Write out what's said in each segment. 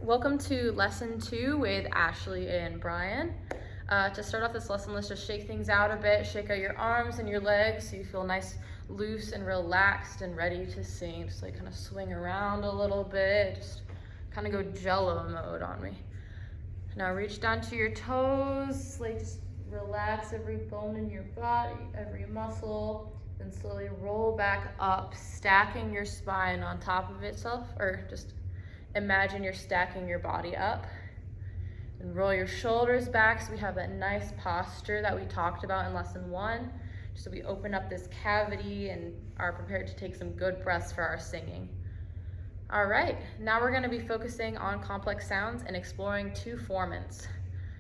welcome to lesson 2 with Ashley and Brian. To start off this lesson, let's just shake things out a bit. Shake out your arms and your legs so you feel nice, loose and relaxed and ready to sing. Just like kind of swing around a little bit. Just kind of go Jello mode on me. Now reach down to your toes, like just relax every bone in your body, every muscle, then slowly roll back up, stacking your spine on top of itself, or just imagine you're stacking your body up. And roll your shoulders back so we have that nice posture that we talked about in lesson 1. So we open up this cavity and are prepared to take some good breaths for our singing. All right, now we're going to be focusing on complex sounds and exploring 2 formants.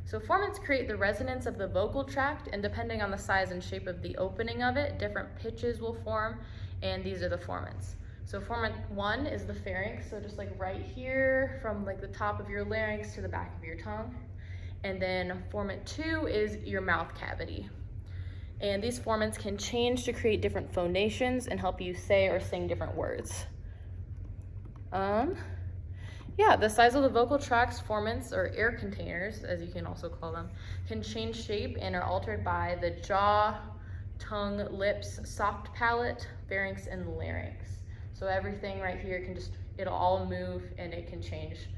So formants create the resonance of the vocal tract, and depending on the size and shape of the opening of it, different pitches will form, and these are the formants. So formant 1 is the pharynx, so just like right here from like the top of your larynx to the back of your tongue. And then formant 2 is your mouth cavity. And these formants can change to create different phonations and help you say or sing different words. The size of the vocal tracts, formants, or air containers, as you can also call them, can change shape and are altered by the jaw, tongue, lips, soft palate, pharynx, and larynx. So everything right here it'll all move and it can change.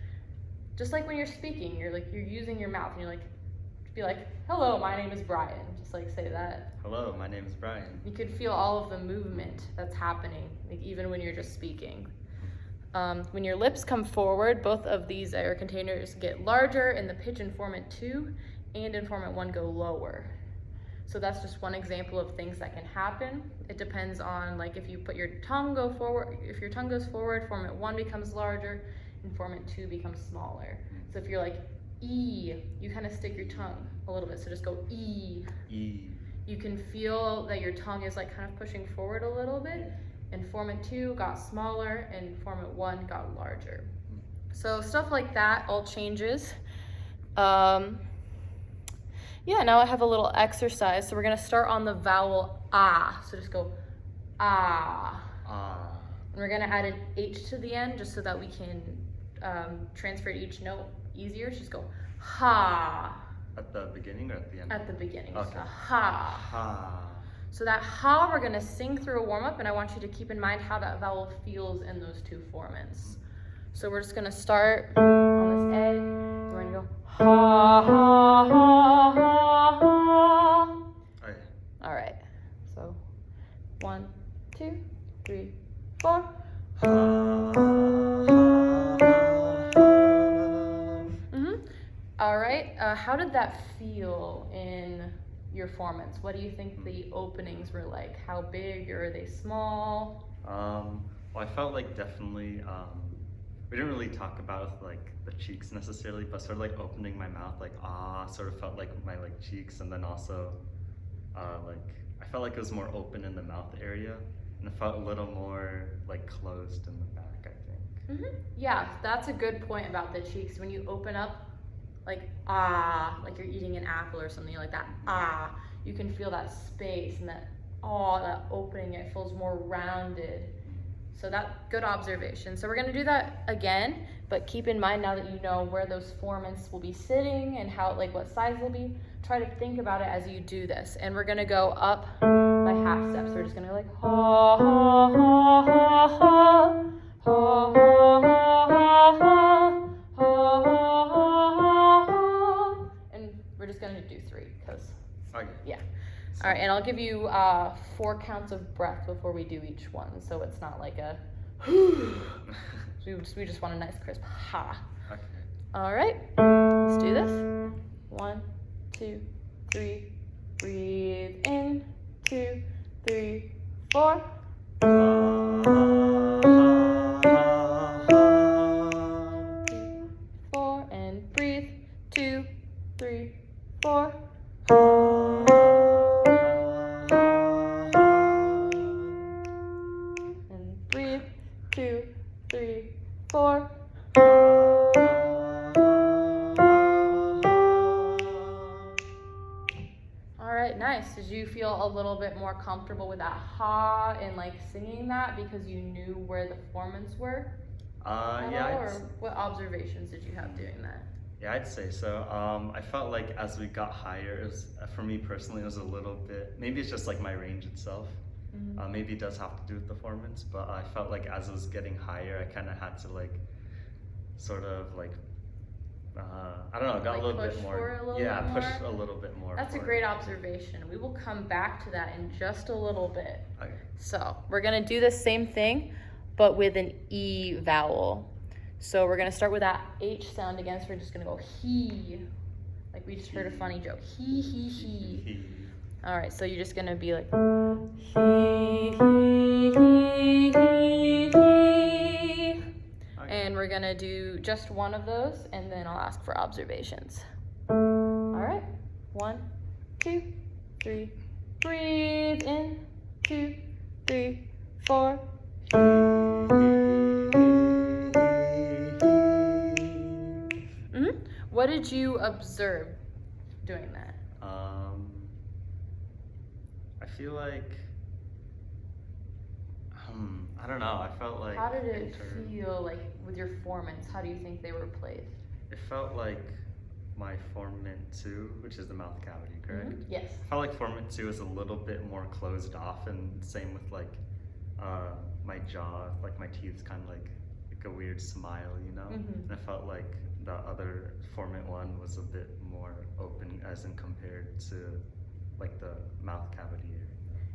Just like when you're speaking, you're using your mouth and be like, hello, my name is Brian. Just like say that. Hello, my name is Brian. You could feel all of the movement that's happening, like even when you're just speaking. When your lips come forward, both of these air containers get larger, and the pitch in formant 2 and in formant 1 go lower. So that's just one example of things that can happen. It depends on like if you put your tongue go forward, if your tongue goes forward, formant 1 becomes larger and formant 2 becomes smaller. So if you're like E, you kind of stick your tongue a little bit. So just go E. E. You can feel that your tongue is like kind of pushing forward a little bit. And formant 2 got smaller and formant 1 got larger. So stuff like that all changes. Now I have a little exercise. So we're gonna start on the vowel ah. So just go ah. Ah. And we're gonna add an H to the end just so that we can transfer each note easier. So just go ha. At the beginning or at the end? At the beginning. Okay. So ha. Ha. So that ha, we're gonna sing through a warm-up, and I want you to keep in mind how that vowel feels in those 2 formants. So we're just gonna start on this A, and we're gonna go ha, ha, ha, ha, ha. Okay. All right, so 1, 2, 3, 4. All right, how did that feel in your formants? What do you think the openings were like? How big, or are they small? Well, I felt like definitely, we didn't really talk about like the cheeks necessarily, but sort of like opening my mouth, like ah, sort of felt like my like cheeks, and then also I felt like it was more open in the mouth area, and it felt a little more like closed in the back, I think. Yeah, that's a good point about the cheeks. When you open up, like ah, like you're eating an apple or something like that, ah, you can feel that space and that opening, it feels more rounded. So that, good observation. So we're gonna do that again, but keep in mind now that you know where those formants will be sitting and how, like what size they'll be, try to think about it as you do this. And we're gonna go up by half steps. So we're just gonna go like ha, ha, ha, ha, ha, ha, ha, ha, ha, ha. We're just gonna do 3 because, Okay. yeah. All right, and I'll give you 4 counts of breath before we do each one, so it's not like a we just want a nice crisp ha. Okay. All right, let's do this. 1, 2, 3. Breathe in. 2, 3, 4. And breathe. 2, 3, 4. And breathe. 2, 3, 4. All right, nice. Did you feel a little bit more comfortable with that ha and like singing that because you knew where the formants were? at Yeah, all, or what observations did you have doing that? yeah, I'd say so. I felt like as we got higher, it was, for me personally, it was a little bit, maybe it's just like my range itself. Mhm. Maybe it does have to do with the performance, but I felt like as it was getting higher, I kind of had to like, sort of like, I don't know, got Like a little push bit more. for it a little Yeah, bit push more? a little bit more. That's a for great it. observation. We will come back to that in just a little bit. Okay. So we're gonna do the same thing, but with an E vowel. So we're gonna start with that H sound again. So we're just gonna go he, like we just heard a funny joke. He. All right. So you're just gonna be like he. And we're gonna do just one of those, and then I'll ask for observations. All right. 1, 2, 3. Breathe in. 2, 3, 4. What did you observe doing that? I feel like, I don't know. I felt like. How did it feel like with your formants? How do you think they were placed? It felt like my formant 2, which is the mouth cavity, correct? Yes. I felt like formant 2 is a little bit more closed off, and same with like my jaw, like my teeth kind of like a weird smile, you know? And I felt like the other formant 1 was a bit more open as in compared to like the mouth cavity area.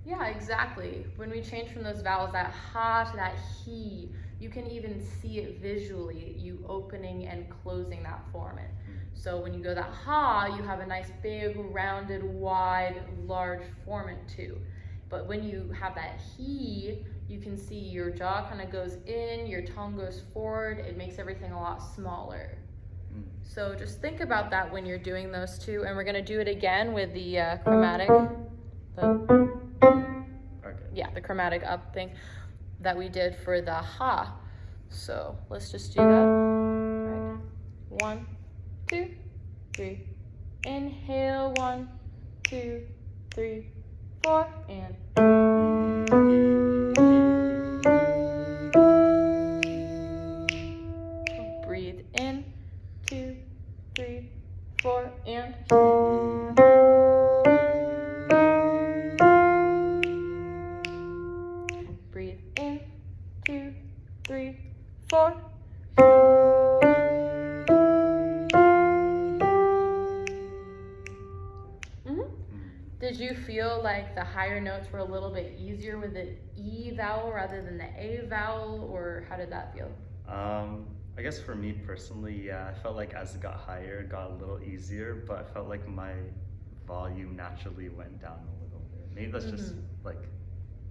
Yeah, exactly. When we change from those vowels, that ha to that he, you can even see it visually, you opening and closing that formant. So when you go that ha, you have a nice big, rounded, wide, large formant 2. But when you have that he, you can see your jaw kind of goes in, your tongue goes forward, it makes everything a lot smaller. So just think about that when you're doing those two, and we're gonna do it again with the chromatic, the chromatic up thing that we did for the ha. So let's just do that. All right. 1, 2, 3. Inhale, 1, 2, 3, 4, and breathe in, 2, 3, 4, and breathe in, 2, 3, 4. Did you feel like the higher notes were a little bit easier with the E vowel rather than the A vowel, or how did that feel? I guess for me personally, yeah, I felt like as it got higher, it got a little easier, but I felt like my volume naturally went down a little bit. Maybe that's just like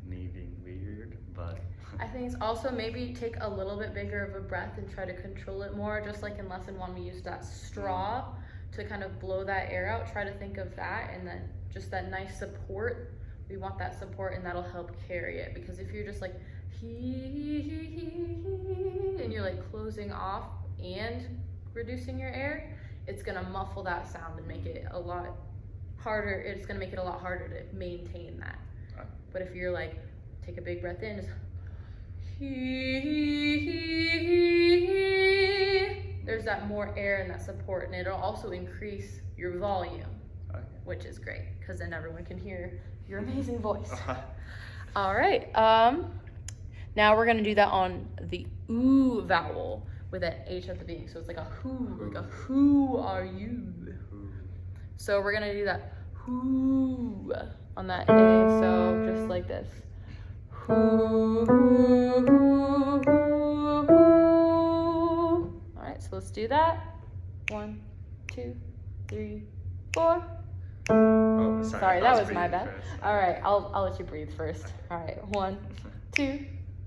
me being weird, but I think it's also maybe take a little bit bigger of a breath and try to control it more, just like in lesson 1 we used that straw to kind of blow that air out. Try to think of that, and then just that nice support. We want that support, and that'll help carry it, because if you're just like and you're like closing off and reducing your air, it's gonna muffle that sound and make it a lot harder. It's gonna make it a lot harder to maintain that. But if you're like, take a big breath in, just there's that more air and that support, and it'll also increase your volume, which is great, because then everyone can hear your amazing voice. All right, now we're gonna do that on the oo vowel with an H at the beginning. So it's like a who are you? So we're gonna do that who on that A, so just like this. Who. All right, so let's do that. 1, 2, 3, 4. Oh, sorry, that was my bad. All right, I'll let you breathe first. All right, 1, 2,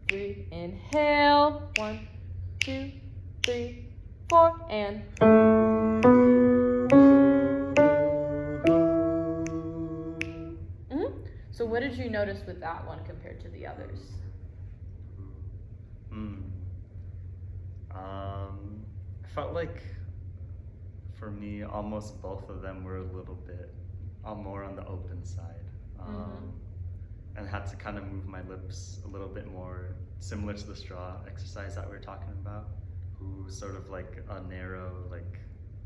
3. Inhale. 1, 2, 3, 4, and. So what did you notice with that one compared to the others? I felt like for me, almost both of them were a little bit more on the open side, and had to kind of move my lips a little bit more similar to the straw exercise that we were talking about, who sort of like a narrow, like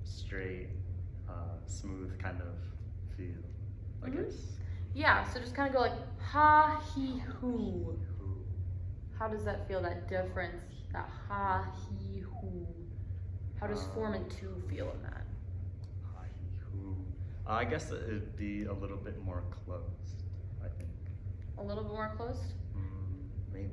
straight, smooth kind of feel, I guess. Yeah, so just kind of go like ha, he, hoo. Who, How does that feel, that difference? That ha, he, hoo. How does formant 2 feel in that? hi, who. I guess it'd be a little bit more closed, I think. A little bit more closed? Maybe.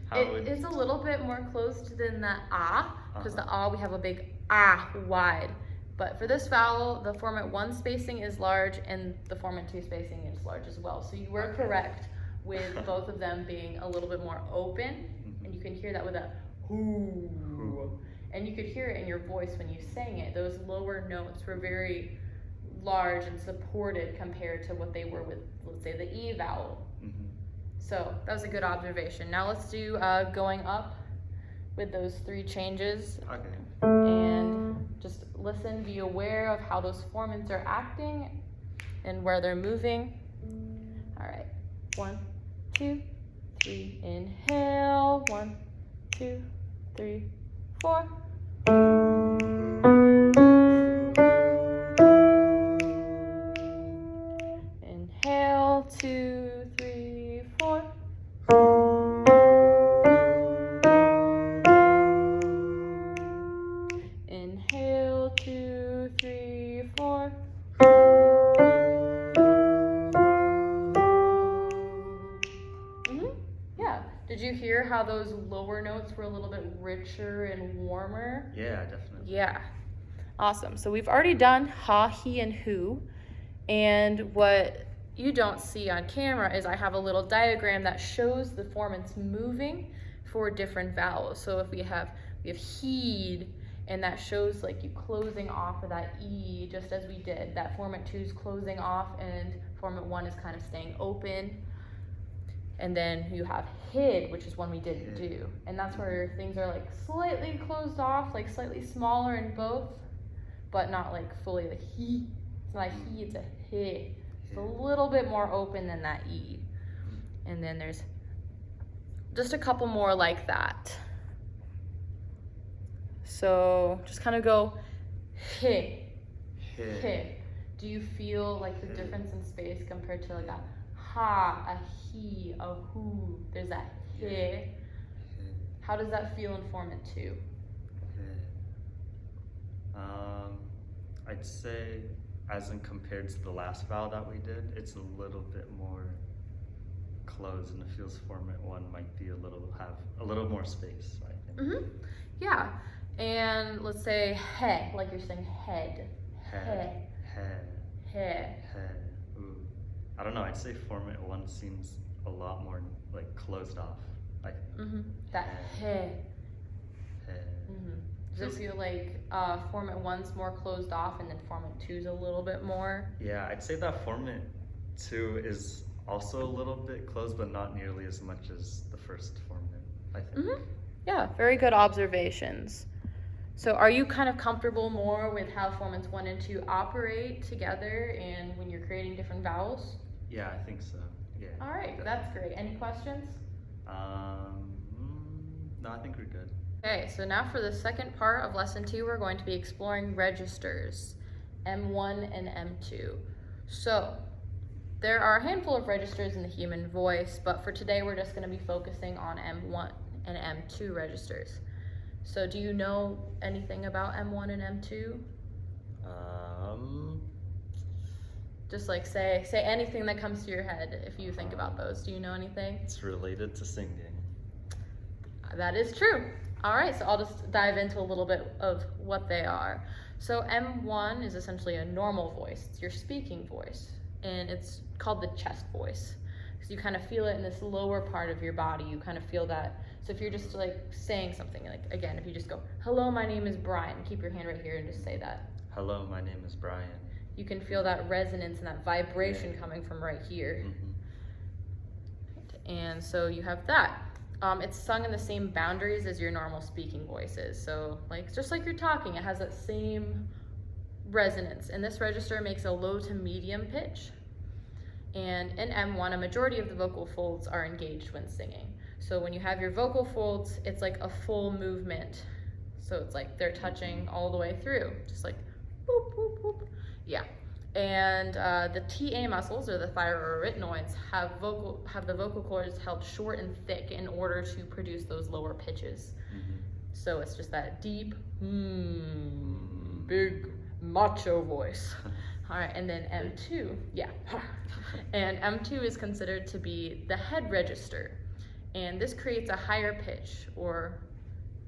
How would It's a little bit more closed than the ah, because the ah, we have a big ah wide. But for this vowel, the formant 1 spacing is large and the formant 2 spacing is large as well. So you were correct with both of them being a little bit more open, and you can hear that with a hoo. Hoo. And you could hear it in your voice when you sang it. Those lower notes were very large and supported compared to what they were with, let's say, the E vowel. So that was a good observation. Now let's do going up with those 3 changes. Okay. And just listen, be aware of how those formants are acting and where they're moving. All right, 1, 2, 3, inhale, 1, 2, 3, 4. Inhale, 2, 3, 4. Inhale, 2, 3, 4. Yeah. Did you hear how those lower notes were a little bit richer and warmer? Yeah, definitely. Yeah. Awesome. So we've already done ha, he, and who. And what you don't see on camera is I have a little diagram that shows the formants moving for different vowels. So if we have heed, and that shows like you closing off of that E, just as we did. That formant 2 is closing off and formant 1 is kind of staying open. And then you have hid, which is one we didn't do. And that's where things are like slightly closed off, like slightly smaller in both, but not like fully the he. It's not a he, it's a he. It's a little bit more open than that E. And then there's just a couple more like that. So just kind of go he, he. Do you feel like the difference in space compared to like a ha, a he, a who? There's that he. How does that feel in formant 2? I'd say, as in compared to the last vowel that we did, it's a little bit more closed, and it feels formant 1 might be have a little more space, I think. Yeah. And let's say he, like you're saying head. Head. He. Ooh. I don't know, I'd say formant 1 seems a lot more like closed off, I think. That he. He. Does it feel like formant 1's more closed off and then formant 2's a little bit more? Yeah, I'd say that formant 2 is also a little bit closed, but not nearly as much as the first formant, I think. Yeah, very good observations. So are you kind of comfortable more with how formants 1 and 2 operate together and when you're creating different vowels? Yeah, I think so. Yeah. All right, that's great. Any questions? No, I think we're good. Okay, so now for the second part of lesson 2, we're going to be exploring registers, M1 and M2. So there are a handful of registers in the human voice, but for today we're just going to be focusing on M1 and M2 registers. So do you know anything about M1 and M2? Just like say anything that comes to your head if you think about those. Do you know anything? It's related to singing. That is true. All right, so I'll just dive into a little bit of what they are. So M1 is essentially a normal voice. It's your speaking voice, and it's called the chest voice because you kind of feel it in this lower part of your body. You kind of feel that. So if you're just like saying something, like again, if you just go, "Hello, my name is Brian," keep your hand right here and just say that. Hello, my name is Brian. You can feel that resonance and that vibration coming from right here. And so you have that. It's sung in the same boundaries as your normal speaking voices. So like just like you're talking, it has that same resonance. And this register makes a low to medium pitch. And in M1, a majority of the vocal folds are engaged when singing. So when you have your vocal folds, it's like a full movement. So it's like they're touching all the way through, just like boop, boop, boop. Yeah. And the TA muscles, or the thyroarytenoids, have the vocal cords held short and thick in order to produce those lower pitches. So it's just that deep, big macho voice. All right, and then M2, yeah. And M2 is considered to be the head register. And this creates a higher pitch, or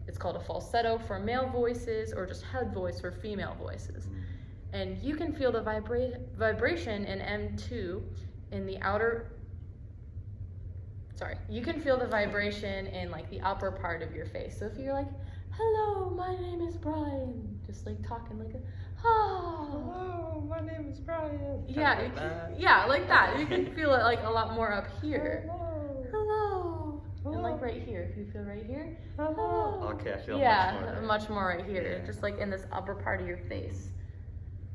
it's called a falsetto for male voices, or just head voice for female voices. And you can feel the vibration in M2 in the outer, you can feel the vibration in like the upper part of your face. So if you're like, hello, my name is Brian, just like talking like, Hello, my name is Brian. Yeah, like that. Yeah, like that. You can feel it like a lot more up here. Hello. And like right here, if you feel right here. Hello. Okay, I feel much more right here, Yeah. just like in this upper part of your face.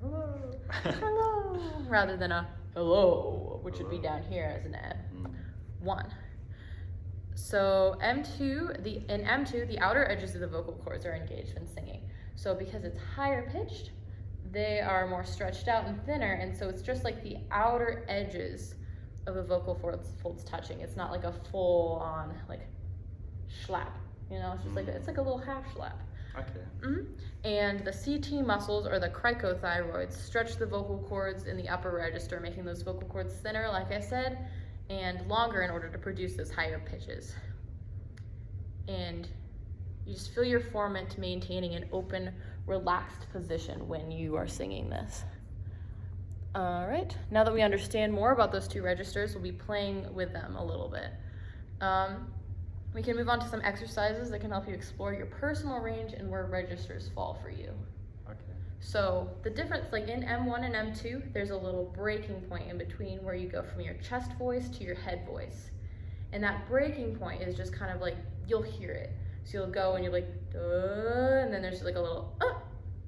Hello. Hello, rather than a hello, which would be down here as an M1. So in M2, the outer edges of the vocal cords are engaged when singing. So because it's higher pitched, they are more stretched out and thinner, and so it's just like the outer edges of the vocal folds touching. It's not like a full on like schlap, it's just like it's like a little half schlap. Okay. And the CT muscles, or the cricothyroids, stretch the vocal cords in the upper register, making those vocal cords thinner, like I said, and longer in order to produce those higher pitches. And you just feel your formant maintaining an open, relaxed position when you are singing this. All right, now that we understand more about those two registers, we'll be playing with them a little bit. We can move on to some exercises that can help you explore your personal range and where registers fall for you. Okay. So the difference, like in M1 and M2, there's a little breaking point in between where you go from your chest voice to your head voice. And that breaking point is just kind of like, you'll hear it. So you'll go and you're like, duh, and then there's like a little,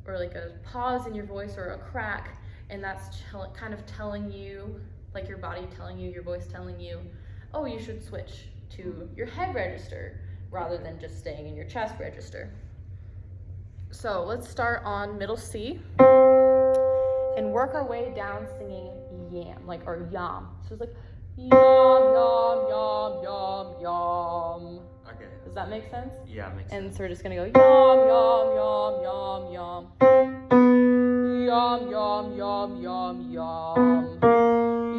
or like a pause in your voice or a crack. And that's kind of telling you, like your body telling you, your voice telling you, oh, you should switch to your head register rather than just staying in your chest register. So let's start on middle C and work our way down singing yam, or yam. So it's like yam, yam, yam, yam, yam. Okay. Does that make sense? Yeah, it makes sense. And so we're just gonna go yam, yam, yam, yam, yam. Yum, yum, yum, yum, yum.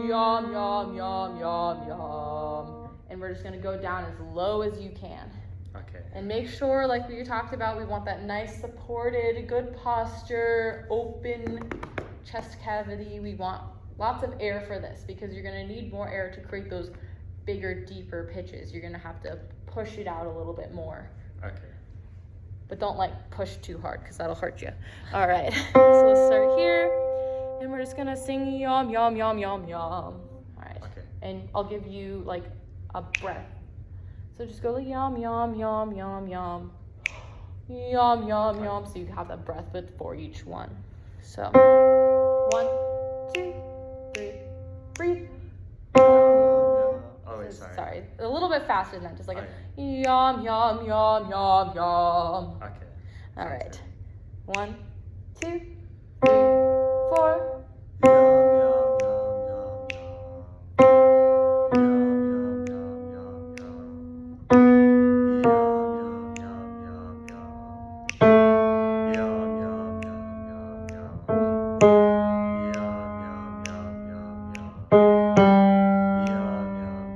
Yum, yum, yum, yum, yum. And we're just gonna go down as low as you can. Okay. And make sure, like we talked about, we want that nice supported, good posture, open chest cavity. We want lots of air for this because you're gonna need more air to create those bigger, deeper pitches. You're gonna have to push it out a little bit more. Okay. But don't push too hard because that'll hurt you. All right, so let's start here. And we're just gonna sing yum, yum, yum, yum, yum. All right. Okay. And I'll give you a breath. So just go yum, yum, yum, yum, yum. Yum, yum, yum. So you have that breath before each one. So 1, 2, 3, breathe. Oh, wait, sorry. Sorry, a little bit faster than that. Just like Okay. yum, yum, yum, yum, yum. Okay. All right. 1, 2, 3, 4. Yum, yum, yum, yum, yum. Yum, yum, yum, yum, yum. Yum, yum, yum, yum, yum. Yum, yum, yum, yum, yum. Yum, yum, yum, yum, yum. Yum, yum,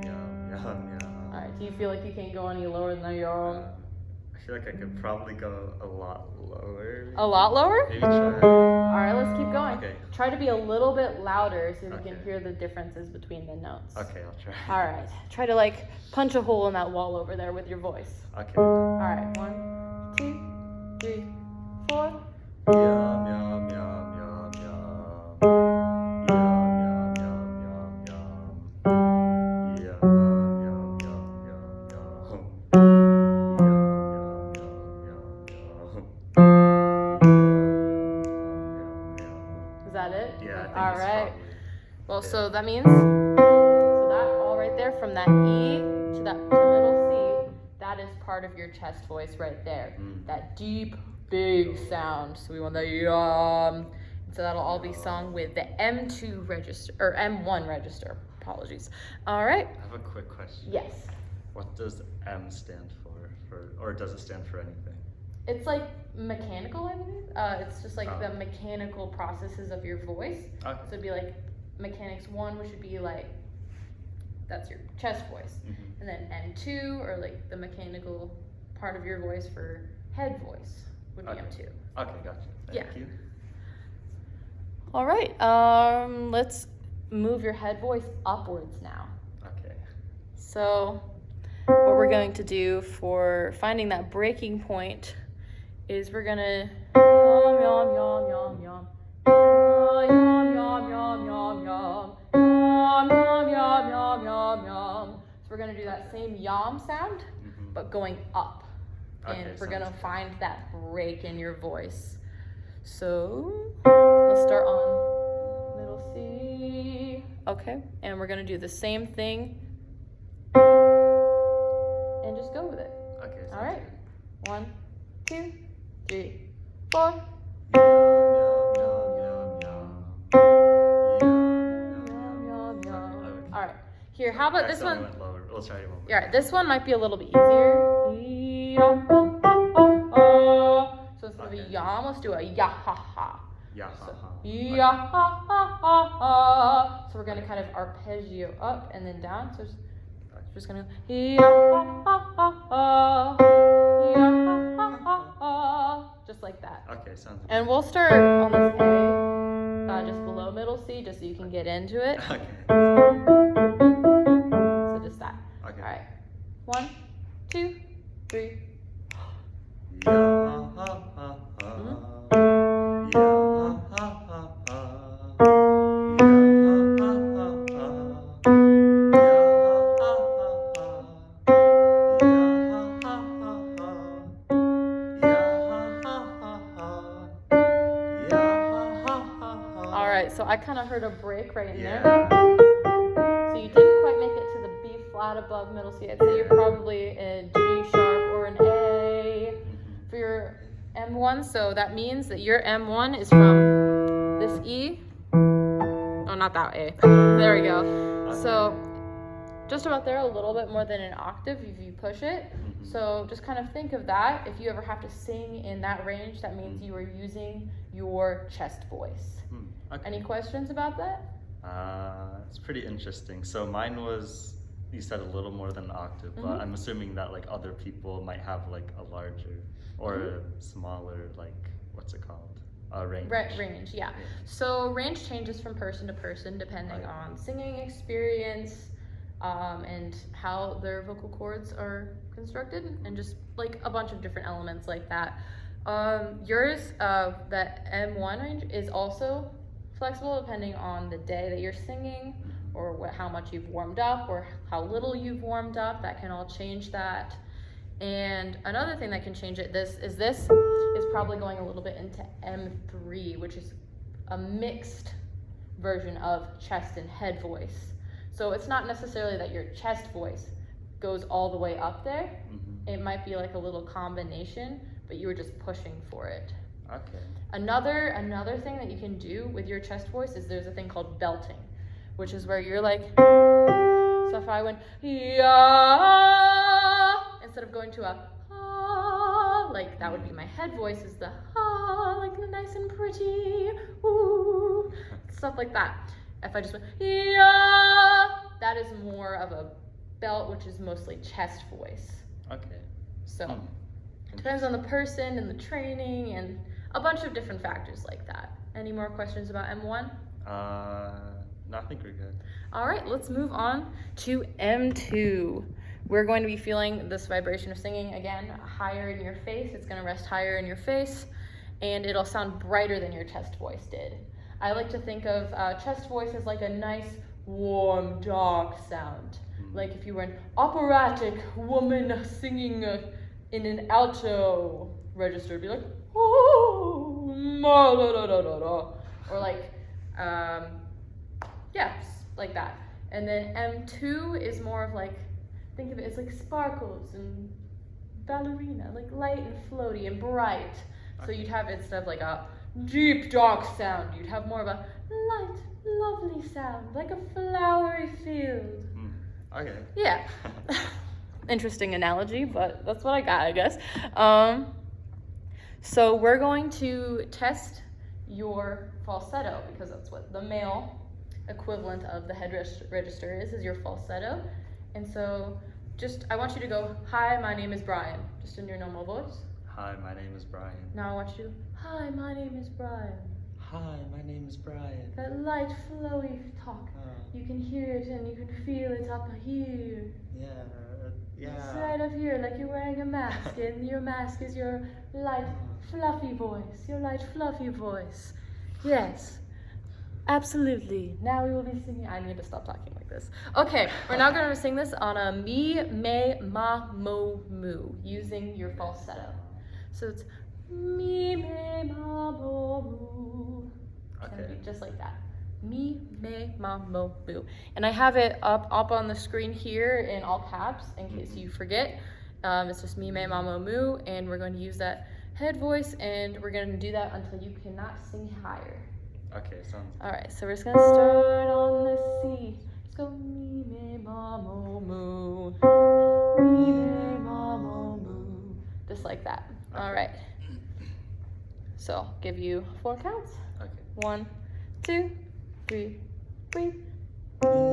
yum, yum. All right. Do you feel like you can't go any lower than the yum? I feel like I could probably go a lot lower. A lot lower? Maybe try. All right. Let's keep going. Okay. Try to be a little bit louder so we can Okay. hear the differences between the notes. Okay, I'll try. All right. Try to punch a hole in that wall over there with your voice. Okay. All right. 1, 2, 3, 4. Yum, yum, yum, yum, yum. Yum, yum, yum, yum, yum. Yum, yum, yum, yum, yum. Yum, yum, yum, yum, yum. Is that it? Yeah, I think All it's right. probably- Well, yeah. so that means, so that all right there from that E to middle C that is part of your chest voice right there. Mm. That deep, big sound. So we want the yum. So that'll all be sung with the M2 register, or M1 register. Apologies. All right. I have a quick question. Yes. What does M stand for, or does it stand for anything? It's like mechanical, I believe. It's just like Oh. the mechanical processes of your voice. Okay. So it'd be like mechanics 1, which would be like, that's your chest voice. Mhm. And then M2, or like the mechanical part of your voice for head voice, would be Okay. M2. Okay, gotcha. Thank you. All right, let's move your head voice upwards now. Okay. So what we're going to do for finding that breaking point is we're gonna yum, yum, yum, yum, yum. Yum, yum, yum, yum, yum. Yum, yum, yum, yum, yum, yum. So we're gonna do that same yum sound, Mhm. but going up. Okay, And we're sounds gonna good. find that break in your voice. So let's start on middle C. Okay, and we're gonna do the same thing and just go with it. Okay. All right. Good. 1, 2, 3, 4. Yum, yum, yum, yum, yum. Yum, yum, yum. Okay. All right. Here, how about this Accidentally one? went lower. We'll try it one more. Yeah, all right, this one might be a little bit easier. So instead of a Okay. yum, let's do a ya ha ha. Yeah. Ha-ha. Ya ha ha ha ha. So we're gonna kind of arpeggio up and then down. So just gonna ya ha ha ha ha. Ya ha ha ha ha. Just like that. Okay, sounds good. And we'll start on this A, just below middle C, just so you can get into it. Okay. So just that. Okay. All right. 1, 2, 3. Yeah, ha, ha, ha. Yeah, ha, ha, ha, ha. Yeah, ha, ha, ha, ha. Yeah, ha, ha, ha, ha. Yeah, ha, ha, ha, ha. Yeah, ha, ha, ha, ha. Yeah, ha, ha, ha. All right. So I kind of heard a break right in there. Yeah. So you didn't quite make it to the B flat above middle C. I'd say you're probably a G sharp or an A for your M1. So that means that your M1 is from this E. Oh, not that A. There we go. So just about there, a little bit more than an octave if you push it. So just kind of think of that. If you ever have to sing in that range, that means you are using your chest voice. Okay. Any questions about that? It's pretty interesting. So mine was, you said a little more than an octave, but I'm assuming that like other people might have like a larger or a smaller, like, what's it called? Range. Range, yeah. So range changes from person to person depending on singing experience and how their vocal cords are constructed, and just like a bunch of different elements like that. Yours, that M1 range is also flexible depending on the day that you're singing, or how much you've warmed up, or how little you've warmed up. That can all change that. And another thing that can change it, this is probably going a little bit into M3, which is a mixed version of chest and head voice. So it's not necessarily that your chest voice goes all the way up there. It might be like a little combination, but you were just pushing for it. Okay. Another thing that you can do with your chest voice is there's a thing called belting, which is where you're like, so if I went yeah, instead of going to a ah, like that would be my head voice is the ah, like the nice and pretty, ooh, stuff like that. If I just went yeah, that is more of a belt, which is mostly chest voice. Okay. So it depends on the person and the training and a bunch of different factors like that. Any more questions about M1? No, I think we're good. All right, let's move on to M2. We're going to be feeling this vibration of singing again, higher in your face. It's gonna rest higher in your face, and it'll sound brighter than your chest voice did. I like to think of chest voice as like a nice, warm, dark sound. Like if you were an operatic woman singing in an alto register, it'd be like, oh, ma, da, da, da, da, da. Or like, yeah, like that. And then M2 is more of like, think of it as like sparkles and ballerina, like light and floaty and bright. So Okay. you'd have, instead of like a deep dark sound, you'd have more of a light, lovely sound, like a flowery field. Okay. Yeah. Interesting analogy, but that's what I got, I guess. So we're going to test your falsetto, because that's what the male equivalent of the head register is your falsetto. And so I want you to go, hi, my name is Brian, just in your normal voice. Hi, my name is Brian. Now I want you to, hi, my name is Brian. Hi, my name is Brian. That light, flowy talk. You can hear it and you can feel it up here. It's right up here, like you're wearing a mask, and your mask is your light, fluffy voice. Your light, fluffy voice. Yes, absolutely. Now we will be singing. I need to stop talking like this. Okay, we're now going to sing this on a mi, me, ma, mo, mu, using your falsetto. So it's mi, me, ma, mo, mu. It's going to be just like that. Mi, me, ma, mo, mu. And I have it up on the screen here in all caps in case you forget. It's just mi, me, ma, mo, mu, and we're going to use that head voice, and we're going to do that until you cannot sing higher. Okay, sounds good. All right, so we're just going to start on the C. Just go mi, me, ma, mo, mu. Mi, me, ma, mo, mu. Just like that. Okay. All right. So I'll give you 4 counts. Okay. 1, 2, 3, 3. Keep going.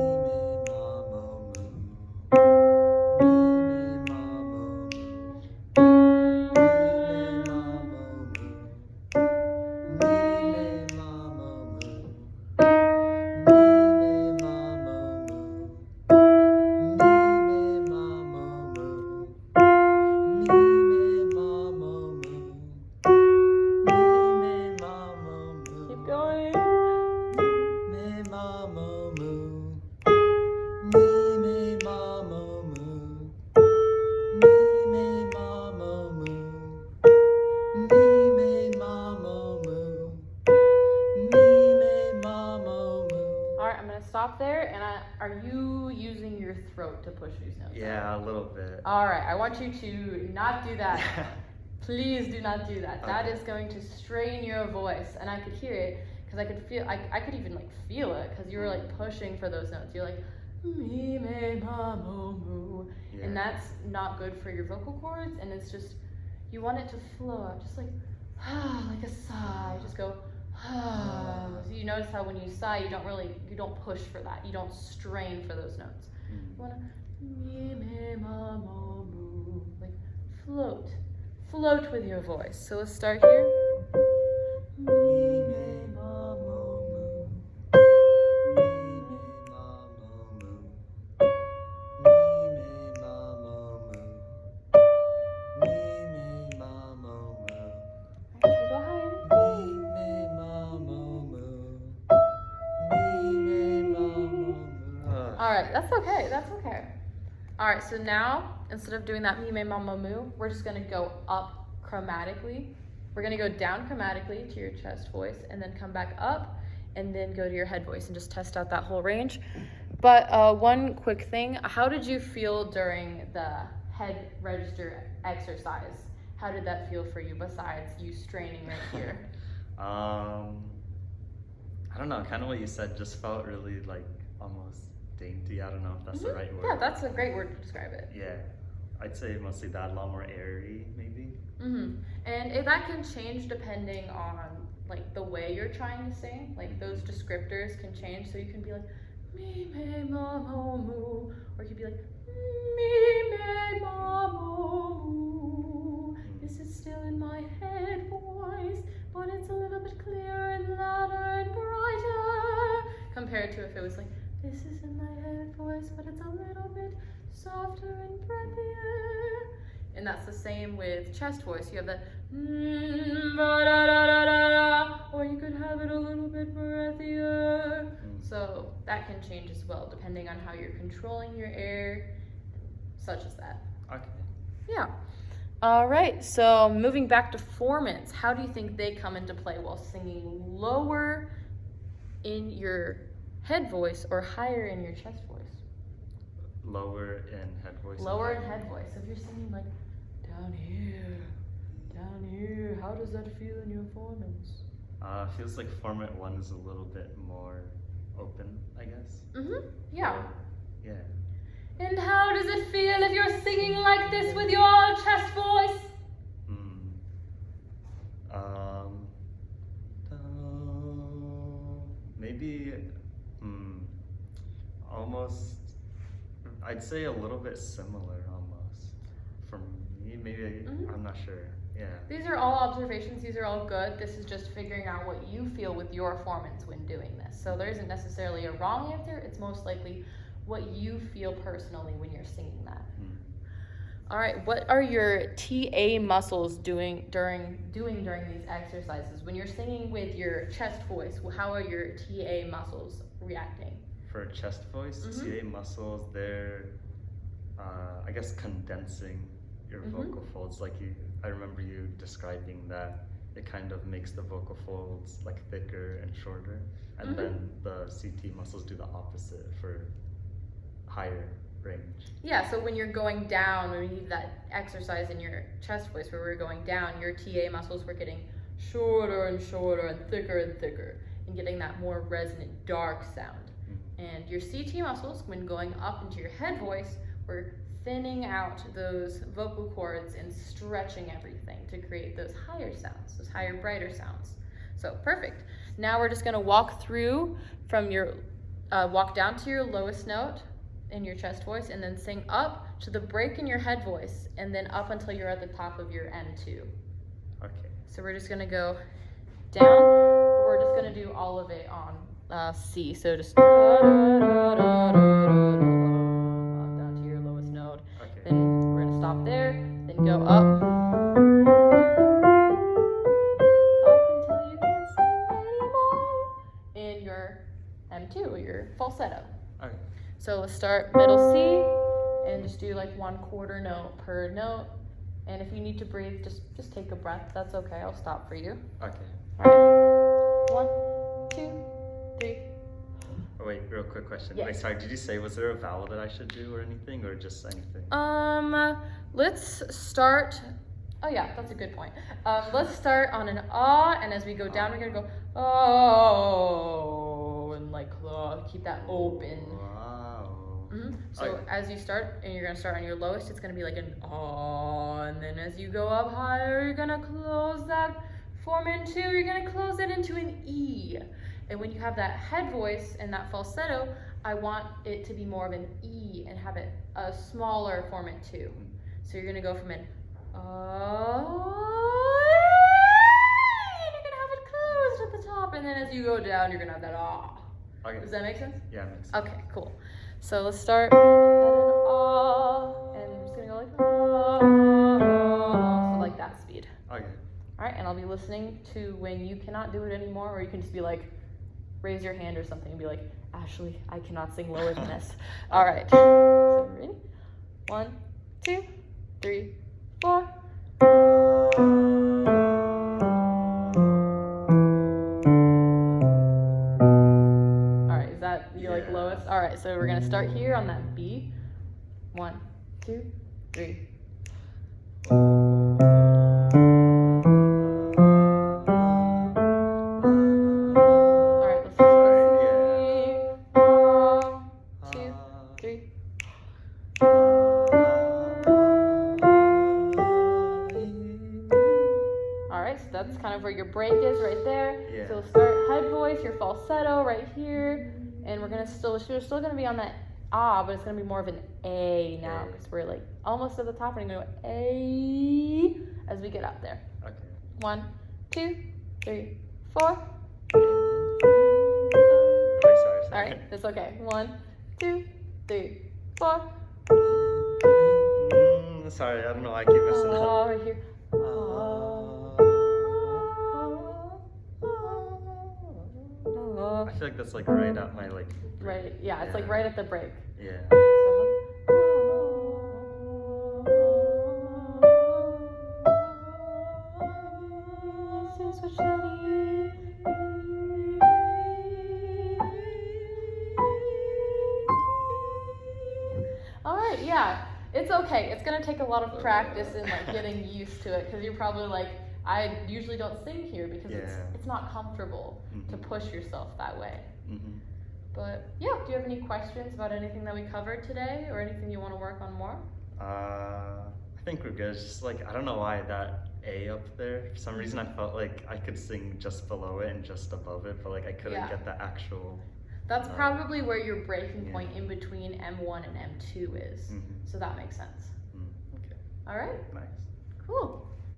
Stop there, and are you using your throat to push these notes? Yeah, a little bit. All right, I want you to not do that. Please do not do that. That Okay. is going to strain your voice, and I could hear it because I could feel. I could even like feel it because you were like pushing for those notes. You're like mi, me, ma, mo, mu, and that's not good for your vocal cords. And it's just you want it to flow out, just like like a sigh. Just go. So you notice how when you sigh, you don't push for that. You don't strain for those notes. You wanna mi, me, ma, mo, mu, like float with your voice. So let's start here. Mi, me, ma, mo, mu. Alright, should we go higher? Alright, that's okay, that's okay. Alright, so now, instead of doing that mi, me, ma, mo, mu, we're just gonna go up chromatically. We're gonna go down chromatically to your chest voice, and then come back up, and then go to your head voice, and just test out that whole range. But one quick thing, how did you feel during the head register exercise? How did that feel for you, besides you straining right here? I don't know, kind of what you said just felt really like almost dainty. I don't know if that's the right word. Yeah, that's a great word to describe it. Yeah, I'd say mostly that, a lot more airy maybe. And that can change depending on like the way you're trying to sing. Like those descriptors can change, so you can be like mi, me, ma, mo, mu, or you could be like mi, me, ma, mo, mu. This is still in my head voice, but it's a little bit clearer and louder and brighter, compared to if it was like, this is in my head voice, but it's a little bit softer and breathier. And that's the same with chest voice. You have that or you could have it a little bit breathier. So that can change as well, depending on how you're controlling your air, such as that. Okay. Yeah. All right, so moving back to formants, how do you think they come into play while singing lower in your head voice or higher in your chest voice? Lower in head voice. Lower in head voice. So if you're singing like da Down here. Down here. How does that feel in your formants? Feels like formant 1 is a little bit more open, I guess. Yeah. Yeah. And how does it feel if you're singing like this with your chest voice? Maybe, almost, I'd say a little bit similar almost. For me, maybe, I'm not sure. Yeah. These are all observations. These are all good. This is just figuring out what you feel with your formants when doing this. So there isn't necessarily a wrong answer. It's most likely what you feel personally when you're singing that. All right, what are your TA muscles doing during these exercises? When you're singing with your chest voice, how are your TA muscles reacting? For chest voice, TA muscles, they're, I guess, condensing your vocal folds. Like I remember you describing that it kind of makes the vocal folds like thicker and shorter. And then the CT muscles do the opposite for higher range. Yeah, so when you're going down, when you need that exercise in your chest voice where we're going down, your TA muscles were getting shorter and shorter and thicker and getting that more resonant dark sound. And your CT muscles, when going up into your head voice, were thinning out those vocal cords and stretching everything to create those higher sounds, those higher, brighter sounds. So perfect. Now we're just gonna walk through from your, walk down to your lowest note in your chest voice and then sing up to the break in your head voice and then up until you're at the top of your M2. Okay. So we're just gonna go down, but we're just gonna do all of it on C. So just down to your lowest note. Okay. Then we're gonna stop there, then go up. Up until you can't sing anymore. In your M2, your falsetto. Okay. So let's start middle C and just do like 1/4 note per note. And if you need to breathe, just take a breath. That's okay. I'll stop for you. Okay. All right. 1, 2, 3. Oh wait, real quick question. Yes. Wait, sorry, did you say, was there a vowel that I should do or anything, or just anything? Let's start. Oh yeah, that's a good point. Let's start on an ah, and as we go down, we're gonna go oh, and like keep that open. Wow. So Okay. as you start, and you're gonna start on your lowest, it's gonna be like an ah, and then as you go up higher, you're gonna close that formant 2. You're gonna close it into an E. And when you have that head voice and that falsetto, I want it to be more of an E and have it a smaller formant 2. So you're gonna go from an and you're gonna have it closed at the top, and then as you go down, you're gonna have that ah. Okay. Does that make sense? Yeah, it makes sense. Okay, cool. So let's start at an ah, and I'm just gonna go like ah, so like that speed. Okay. All right, and I'll be listening to when you cannot do it anymore, or you can just be like, raise your hand or something and be like, Ashley, I cannot sing lower than this. All right. So ready? 1, 2, 3, 4. All right, is that your like lowest? All right, so we're gonna start here on that B. 1, 2, 3. That's kind of where your break is right there. Yeah. So we'll start head voice, your falsetto right here, and we're still gonna be on that ah, but it's gonna be more of an A now because we're like almost at the top, and we're gonna go A as we get up there. Okay. 1, 2, 3, 4. Wait, sorry. All right, that's okay. 1, 2, 3, 4. Sorry, I don't know why I keep messing up. Right here. I feel like that's like right at my like. Right, yeah, it's like right at the break. Yeah. All right, yeah, it's It's okay. It's gonna take a lot of practice and like getting used to it, because you're probably like, I usually don't sing here because it's not comfortable to push yourself that way. But yeah, do you have any questions about anything that we covered today, or anything you want to work on more? I think we're good. It's just like, I don't know why that A up there, for some reason I felt like I could sing just below it and just above it, but like I couldn't get the actual. That's probably where your breaking point in between M1 and M2 is. So that makes sense. Okay. All right. Nice. Cool.